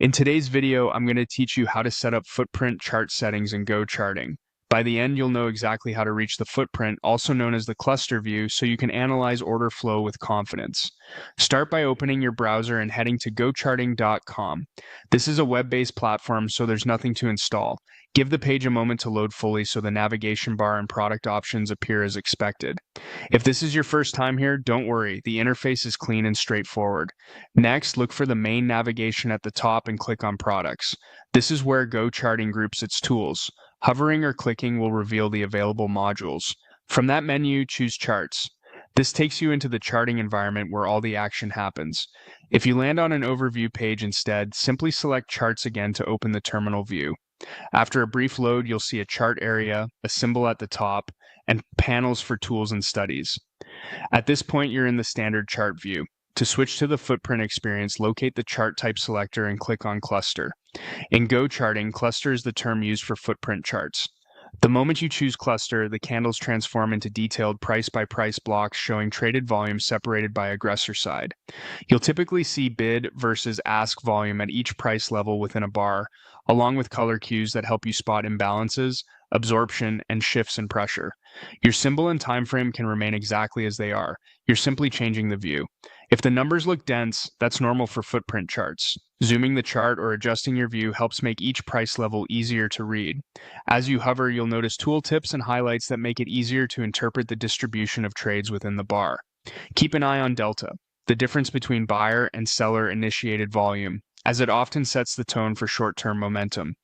In today's video, I'm going to teach you how to set up footprint chart settings in GoCharting. By the end, you'll know exactly how to reach the footprint, also known as the cluster view, so you can analyze order flow with confidence. Start by opening your browser and heading to GoCharting.com. This is a web-based platform, so there's nothing to install. Give the page a moment to load fully so the navigation bar and product options appear as expected. If this is your first time here, don't worry, the interface is clean and straightforward. Next, look for the main navigation at the top and click on Products. This is where GoCharting groups its tools. Hovering or clicking will reveal the available modules. From that menu, choose Charts. This takes you into the charting environment where all the action happens. If you land on an overview page instead, simply select Charts again to open the terminal view. After a brief load, you'll see a chart area, a symbol at the top, and panels for tools and studies. At this point, you're in the standard chart view. To switch to the footprint experience, locate the chart type selector and click on Cluster. In GoCharting, cluster is the term used for footprint charts. The moment you choose cluster, the candles transform into detailed price-by-price blocks showing traded volume separated by aggressor side. You'll typically see bid versus ask volume at each price level within a bar, along with color cues that help you spot imbalances, absorption, and shifts in pressure. Your symbol and time frame can remain exactly as they are. You're simply changing the view. If the numbers look dense, that's normal for footprint charts. Zooming the chart or adjusting your view helps make each price level easier to read. As you hover, you'll notice tooltips and highlights that make it easier to interpret the distribution of trades within the bar. Keep an eye on delta, the difference between buyer and seller initiated volume, as it often sets the tone for short-term momentum.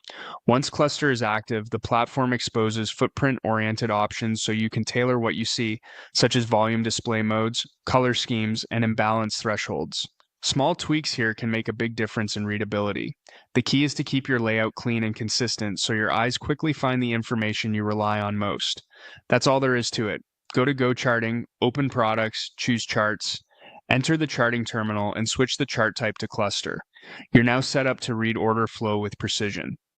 Once cluster is active, the platform exposes footprint-oriented options so you can tailor what you see, such as volume display modes, color schemes, and imbalance thresholds. Small tweaks here can make a big difference in readability. The key is to keep your layout clean and consistent so your eyes quickly find the information you rely on most. That's all there is to it. Go to GoCharting, open Products, choose Charts, enter the charting terminal, and switch the chart type to cluster. You're now set up to read order flow with precision.